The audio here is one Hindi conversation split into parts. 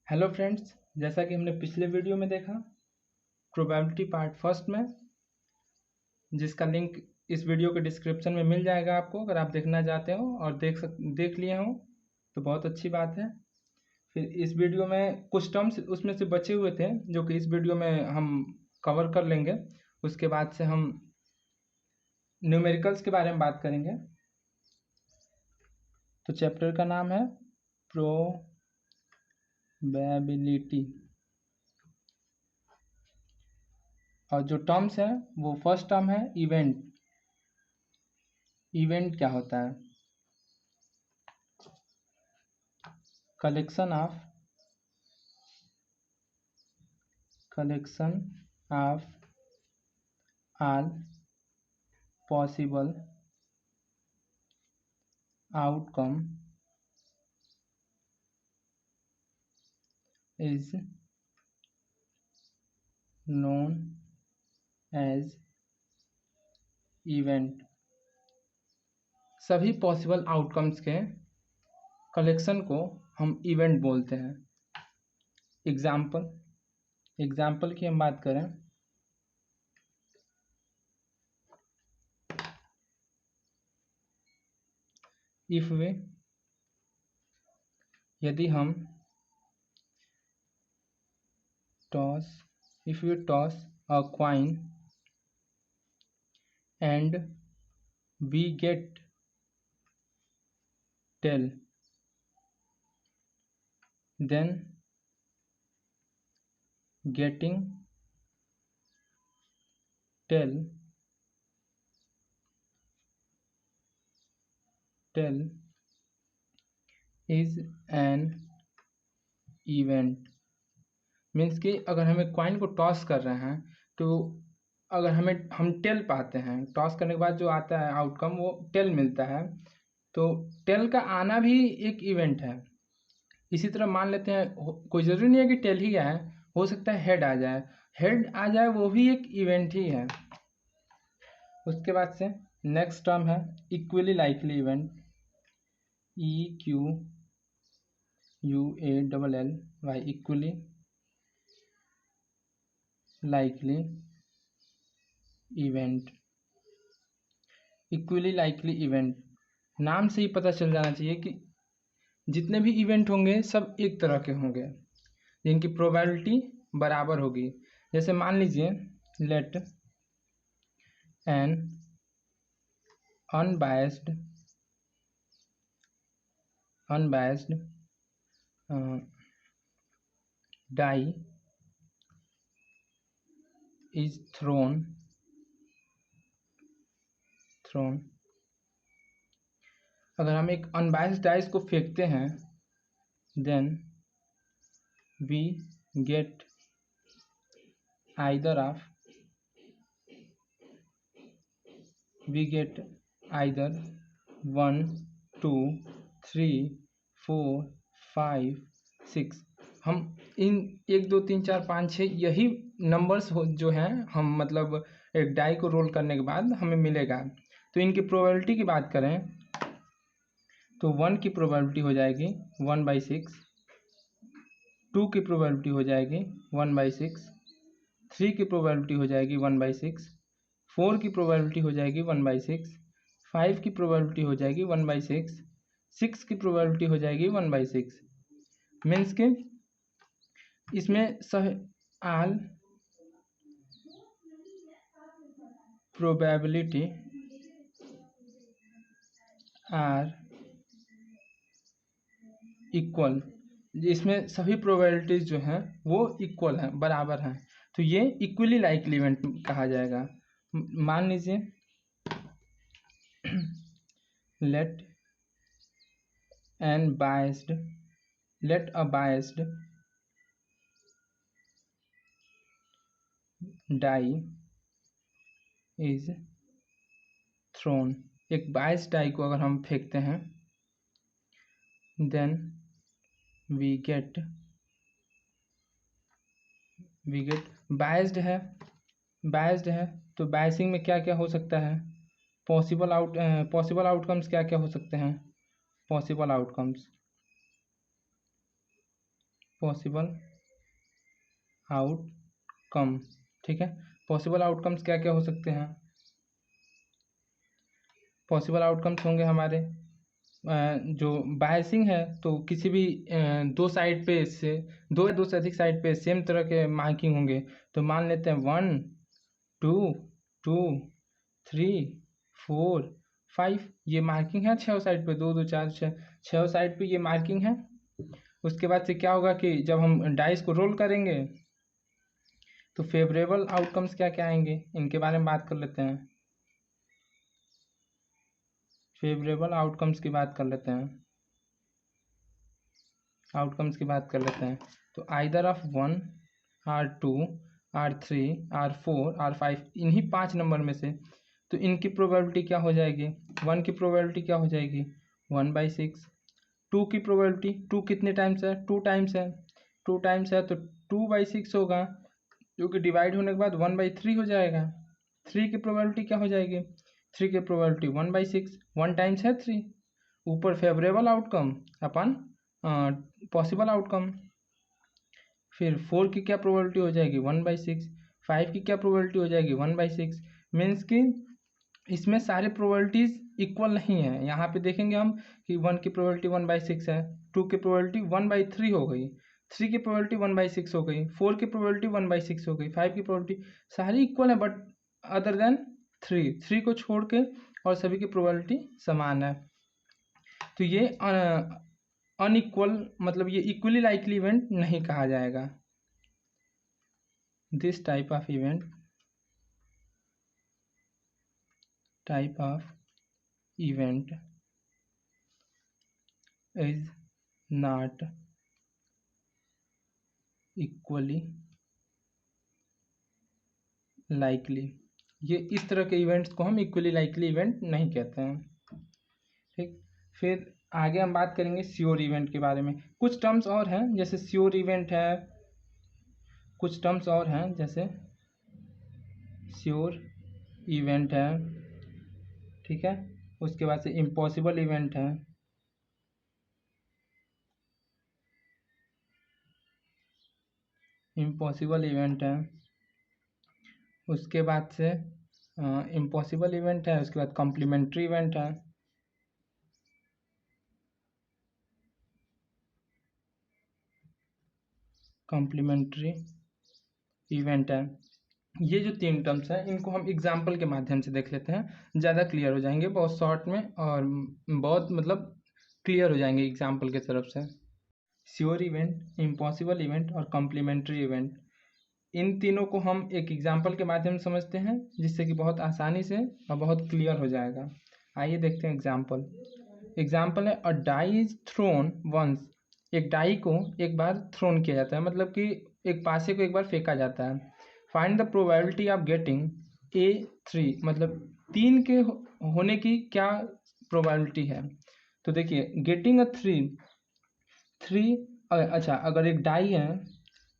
हेलो फ्रेंड्स, जैसा कि हमने पिछले वीडियो में देखा प्रोबेबिलिटी पार्ट फर्स्ट में, जिसका लिंक इस वीडियो के डिस्क्रिप्शन में मिल जाएगा आपको अगर आप देखना चाहते हो और देख लिए हो तो बहुत अच्छी बात है। फिर इस वीडियो में कुछ टर्म्स उसमें से बचे हुए थे जो कि इस वीडियो में हम कवर कर लेंगे। उसके बाद से हम न्यूमेरिकल्स के बारे में बात करेंगे। तो चैप्टर का नाम है प्रोबेबिलिटी और जो टर्म्स है वो फर्स्ट टर्म है इवेंट। इवेंट क्या होता है? collection of all possible outcome is known as event। सभी पॉसिबल आउटकम्स के कलेक्शन को हम इवेंट बोलते हैं। एग्जाम्पल की हम बात करें, यदि हम if we toss a coin and we get tail, then getting tail is an event। Means कि अगर हमें कॉइन को टॉस कर रहे हैं तो अगर हम टेल पाते हैं, टॉस करने के बाद जो आता है आउटकम वो टेल मिलता है, तो टेल का आना भी एक इवेंट है। इसी तरह मान लेते हैं कोई ज़रूरी नहीं है कि टेल ही आए, हो सकता है हेड आ जाए वो भी एक इवेंट ही है। उसके बाद से नेक्स्ट टर्म है equally likely event. EQUALLY equally likely event. Equally likely event नाम से ही पता चल जाना चाहिए कि जितने भी इवेंट होंगे सब एक तरह के होंगे जिनकी प्रोबेबिलिटी बराबर होगी। जैसे मान लीजिए let an unbiased die is thrown अगर हम एक अनबायस्ड डाइस को फेंकते हैं then we get either 1 2 3 4 5 6। हम इन 1 2 3 4 5 6 यही नंबर्स जो हैं हम मतलब एक डाई को रोल करने के बाद हमें मिलेगा। तो इनकी प्रोबेबिलिटी की बात करें तो 1 की प्रोबेबिलिटी हो जाएगी 1/6, 2 की प्रोबेबिलिटी हो जाएगी 1/6, 3 की प्रोबेबिलिटी हो जाएगी 1/6, 4 की प्रोबेबिलिटी हो जाएगी 1/6, 5 की प्रोबेबिलिटी हो जाएगी 1/6, 6 की प्रोबेबिलिटी हो जाएगी 1/6। मीन्स के इसमें ऑल प्रोबेबिलिटी आर इक्वल। इसमें सभी प्रोबेबिलिटीज जो हैं वो इक्वल हैं, बराबर हैं, तो ये इक्वली लाइकली इवेंट कहा जाएगा। मान लीजिए let a biased die is thrown. एक बायस्ड डाई को अगर हम फेंकते हैं then we get बायस्ड है तो बायसिंग में क्या क्या हो सकता है, पॉसिबल आउटकम्स क्या क्या हो सकते हैं। Possible outcomes possible outcome. ठीक है, पॉसिबल आउटकम्स क्या क्या हो सकते हैं? पॉसिबल आउटकम्स होंगे हमारे जो बायसिंग है, तो किसी भी दो साइड पे से दो या दो से अधिक साइड पे सेम तरह के मार्किंग होंगे। तो मान लेते हैं 1 2 2 3 4 5, ये मार्किंग है 6 साइड पे, 2 2 4 6, 6 साइड पे ये मार्किंग है। उसके बाद से क्या होगा कि जब हम डाइस को रोल करेंगे तो फेवरेबल आउटकम्स क्या क्या आएंगे, इनके बारे में बात कर लेते हैं। फेवरेबल आउटकम्स की बात कर लेते हैं। आउटकम्स की बात कर लेते हैं। तो either of 1 R2 R3 R4 R5, इन्हीं 5 नंबर में से, तो इनकी प्रोबेबिलिटी क्या हो जाएगी? 1 की प्रोबेबिलिटी क्या हो जाएगी? 1/6। 2 की प्रोबेबिलिटी, 2 कितने टाइम्स है? 2 टाइम्स है। 2 टाइम्स है तो 2/6 होगा, जो कि डिवाइड होने के बाद 1/3 हो जाएगा। 3 की प्रोबेबिलिटी क्या हो जाएगी? 3 की प्रोबेबिलिटी 1/6, 1 टाइम्स है 3, ऊपर फेवरेबल आउटकम अपन पॉसिबल आउटकम। फिर 4 की क्या प्रोबेबिलिटी हो जाएगी? 1/6। 5 की क्या प्रोबेबिलिटी हो जाएगी? 1/6। मीन्स कि इसमें सारे प्रोबेबिलिटीज इक्वल नहीं है। यहाँ पे देखेंगे हम कि 1 की प्रोबेबिलिटी 1/6 है, 2 की प्रोबेबिलिटी 1/3 हो गई, 3 की प्रोबेबिलिटी 1/6 हो गई, 4 की प्रोबेबिलिटी 1/6 हो गई, 5 की प्रोबेबिलिटी, सारी इक्वल है बट अदर देन 3 को छोड़ के और सभी की प्रोबेबिलिटी समान है। तो ये अनइक्वल, मतलब ये इक्वली लाइकली इवेंट नहीं कहा जाएगा। This type of event is not equally likely. ये इस तरह के इवेंट्स को हम इक्वली लाइकली इवेंट नहीं कहते हैं। ठीक, फिर आगे हम बात करेंगे श्योर इवेंट के बारे में। कुछ टर्म्स और हैं, जैसे श्योर इवेंट है, कुछ टर्म्स और हैं जैसे श्योर इवेंट है, ठीक है। उसके बाद से इम्पॉसिबल इवेंट है, इम्पॉसिबल इवेंट है। उसके बाद से इम्पॉसिबल इवेंट है, उसके बाद कॉम्प्लीमेंट्री इवेंट है, कॉम्प्लीमेंट्री इवेंट है। ये जो 3 टर्म्स हैं इनको हम एग्जाम्पल के माध्यम से देख लेते हैं, ज़्यादा क्लियर हो जाएंगे, बहुत शॉर्ट में और बहुत मतलब क्लियर हो जाएंगे एग्जाम्पल की तरफ से। श्योर इवेंट, इम्पॉसिबल इवेंट और कॉम्प्लीमेंट्री इवेंट, इन तीनों को हम एक एग्जाम्पल के माध्यम से समझते हैं, जिससे कि बहुत आसानी से और बहुत क्लियर हो जाएगा। आइए देखते हैं एग्जाम्पल। एग्जाम्पल है अ डाई इज थ्रोन वंस, एक डाई को एक बार थ्रोन किया जाता है, मतलब कि एक पासे को एक बार फेंका जाता है। Find the probability of getting A3, मतलब 3 के होने की क्या प्रोबेबिलिटी है। तो देखिए गेटिंग अ 3, अच्छा अगर एक डाई है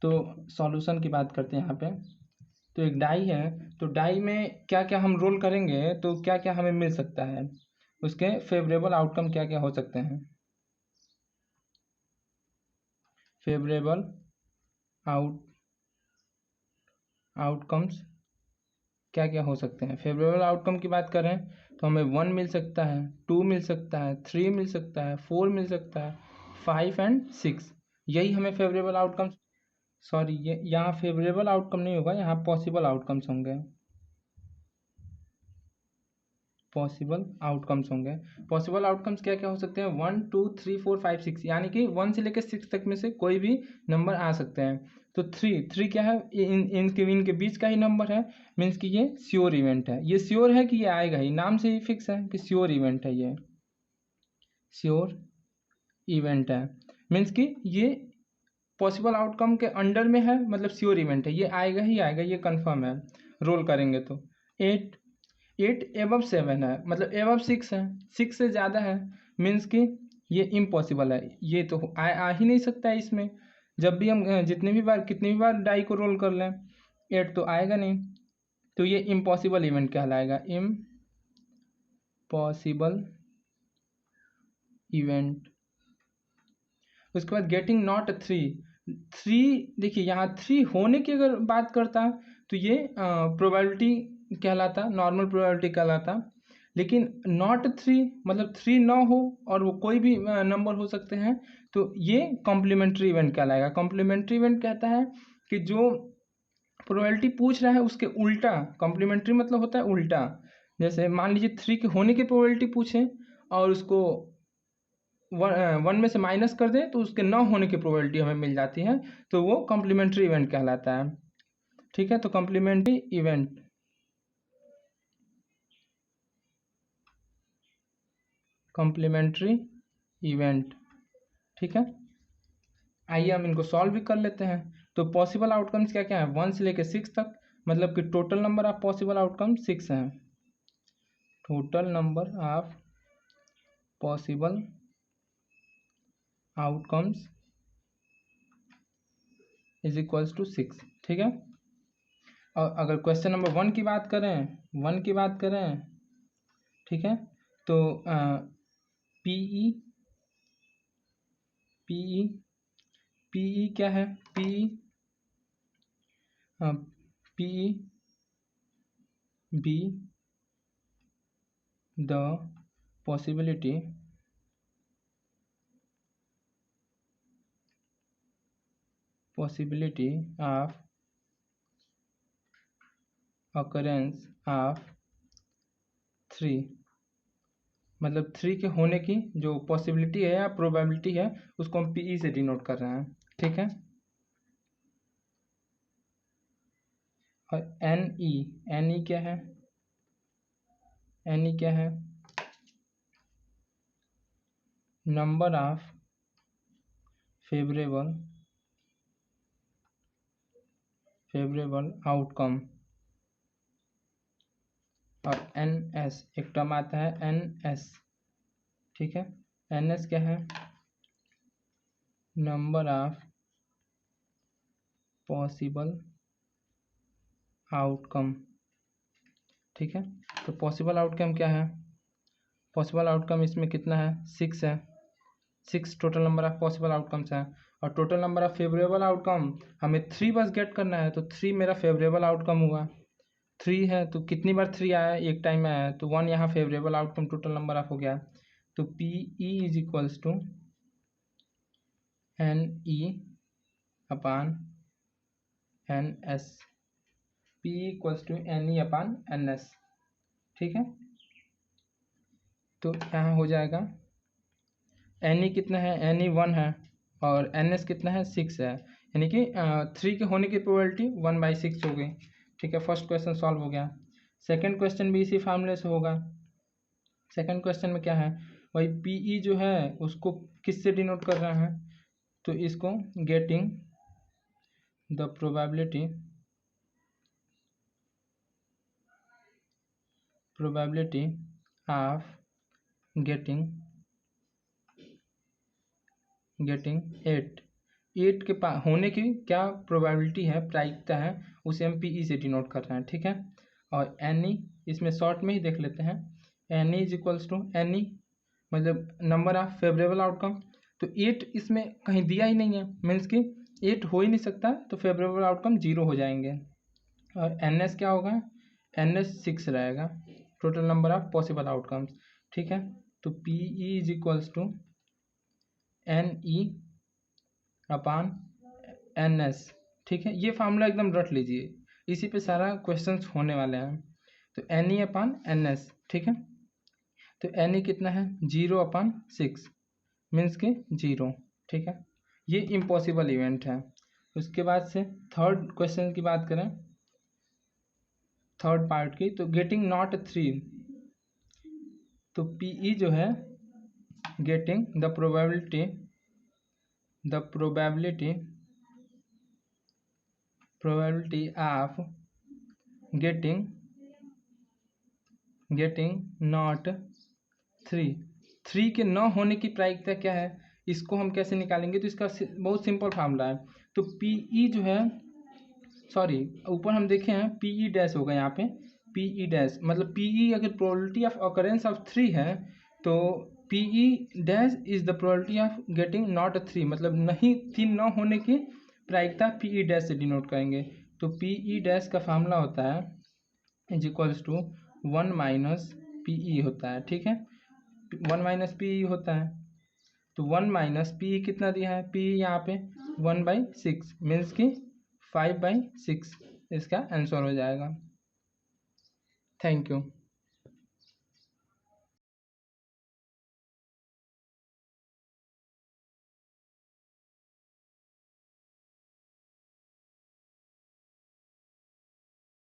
तो सॉल्यूशन की बात करते हैं यहाँ पे। तो एक डाई है, तो डाई में क्या क्या हम रोल करेंगे तो क्या क्या हमें मिल सकता है, उसके फेवरेबल आउटकम क्या क्या हो सकते हैं। फेवरेबल आउटकम्स क्या क्या हो सकते हैं। फेवरेबल आउटकम की बात करें तो हमें 1 मिल सकता है, 2 मिल सकता है, 3 मिल सकता है, 4 मिल सकता है, 5 एंड 6, यही हमें फेवरेबल आउटकम्स, सॉरी ये यहाँ फेवरेबल आउटकम नहीं होगा, यहाँ पॉसिबल आउटकम्स होंगे, पॉसिबल आउटकम्स होंगे। पॉसिबल आउटकम्स क्या क्या हो सकते हैं? 1 2 3 4 5 6, यानी कि 1 से लेकर 6 तक में से कोई भी नंबर आ सकते हैं। तो 3 क्या है? इनके बीच का ही नंबर है, मीन्स कि ये श्योर इवेंट है। ये श्योर है कि ये आएगा ही, नाम से ही फिक्स है कि श्योर इवेंट है, ये श्योर इवेंट है, मीन्स कि ये पॉसिबल आउटकम के अंडर में है, मतलब श्योर इवेंट है, ये आएगा ही आएगा, ये कंफर्म है। रोल करेंगे तो 8 एबव 7 है, मतलब एबव 6 है, 6 से ज़्यादा है, मीन्स कि ये इम्पॉसिबल है, ये तो आ ही नहीं सकता है इसमें। जब भी हम जितने भी बार कितनी भी बार डाई को रोल कर लें 8 तो आएगा नहीं, तो ये इम्पॉसिबल इवेंट कहलाएगा, इम्पॉसिबल इवेंट। उसके बाद गेटिंग नॉट 3, 3 देखिए यहाँ 3 होने की अगर बात करता तो ये प्रोबेबिलिटी कहलाता, नॉर्मल प्रोबेबिलिटी कहलाता। लेकिन नॉट 3 मतलब 3 ना हो और वो कोई भी नंबर हो सकते हैं, तो ये कॉम्प्लीमेंट्री इवेंट कहलाएगा। कॉम्प्लीमेंट्री इवेंट कहता है कि जो प्रोबेबिलिटी पूछ रहा है उसके उल्टा, कॉम्प्लीमेंट्री मतलब होता है उल्टा। जैसे मान लीजिए 3 के होने की प्रोबेबिलिटी पूछे और उसको 1 में से माइनस कर दें तो उसके ना होने की प्रोबेबिलिटी हमें मिल जाती है, तो वो कॉम्प्लीमेंट्री इवेंट कहलाता है। ठीक है, तो कॉम्प्लीमेंट्री इवेंट, कॉम्प्लीमेंट्री इवेंट, ठीक है। आइए हम इनको सॉल्व भी कर लेते हैं। तो पॉसिबल आउटकम्स क्या क्या है, 1 से लेकर 6 तक, मतलब कि total number of possible outcome 6 हैं। Total number of possible outcomes is equals to 6, ठीक है। और अगर क्वेश्चन नंबर 1 की बात करें, ठीक है, तो पीई क्या है, P E be the possibility of occurrence of 3, मतलब 3 के होने की जो पॉसिबिलिटी है या प्रोबेबिलिटी है उसको हम पीई से डिनोट कर रहे हैं, ठीक है। और एन ई क्या है, नंबर ऑफ फेवरेबल आउटकम। और एन एस एक टर्म आता है एन एस, ठीक है। एन एस क्या है, नंबर ऑफ पॉसिबल आउटकम, ठीक है। तो पॉसिबल आउटकम क्या है, पॉसिबल आउटकम इसमें कितना है, 6 है। 6 total number of possible outcomes हैं। और total number of favourable outcome हमें 3 बस गेट करना है, तो 3 मेरा फेवरेबल आउटकम हुआ। 3 है तो कितनी बार 3 आया है, एक टाइम में आया है, तो 1 यहाँ favourable outcome total number of हो गया। तो P E is equals to N E upon N S, P equals to N E upon N S, ठीक है। तो यहाँ हो जाएगा एन ई कितना है, एन ई 1 है और एन एस कितना है, 6 है, यानी कि 3 के होने की प्रोबेबिलिटी 1/6 हो गई, ठीक है। फर्स्ट क्वेश्चन सॉल्व हो गया। सेकंड क्वेश्चन भी इसी फार्मूले से होगा। सेकंड क्वेश्चन में क्या है, वही पीई जो है उसको किससे डिनोट कर रहे हैं, तो इसको getting the probability of getting 8 के पास होने की क्या प्रोबेबिलिटी है, प्रायिकता है, उसे हम पीई से डिनोट कर रहे हैं, ठीक है। और एन ई इसमें शॉर्ट में ही देख लेते हैं, N E is equals to N E मतलब नंबर ऑफ फेवरेबल आउटकम। तो 8 इसमें कहीं दिया ही नहीं है, मीन्स कि 8 हो ही नहीं सकता, तो फेवरेबल आउटकम 0 हो जाएंगे। और एन एस क्या होगा, एन एस 6 रहेगा, total number of possible outcomes, ठीक है। तो P E is equals to N E upon N S, ठीक है। ये फार्मूला एकदम रट लीजिए, इसी पे सारा क्वेश्चंस होने वाले हैं। तो N E upon N S, ठीक है। तो एन ई कितना है, 0/6 मीन्स के 0, ठीक है। ये इम्पॉसिबल इवेंट है। उसके बाद से थर्ड क्वेश्चन की बात करें, थर्ड पार्ट की, तो गेटिंग नॉट 3, तो पीई जो है getting the probability of getting not 3 के न होने की प्रायिकता क्या है, इसको हम कैसे निकालेंगे, तो इसका बहुत सिंपल फार्मूला है। तो पीई जो है, सॉरी ऊपर हम देखे हैं पीई डैश होगा यहाँ पे, पीई डैश मतलब पीई अगर प्रोबेबिलिटी ऑफ ऑकरेंस ऑफ 3 है, तो P E dash is the probability of getting not 3, मतलब नहीं 3 न होने की प्रायिकता पी ई डैश से डिनोट करेंगे। तो पी ई डैश का फार्मूला होता है is equals to 1 minus P E होता है, ठीक है। 1 माइनस पी ई होता है, तो 1 माइनस पी ई कितना दिया है, पी ई यहाँ पे 1/6 मीन्स कि 5/6 इसका आंसर हो जाएगा। Thank you.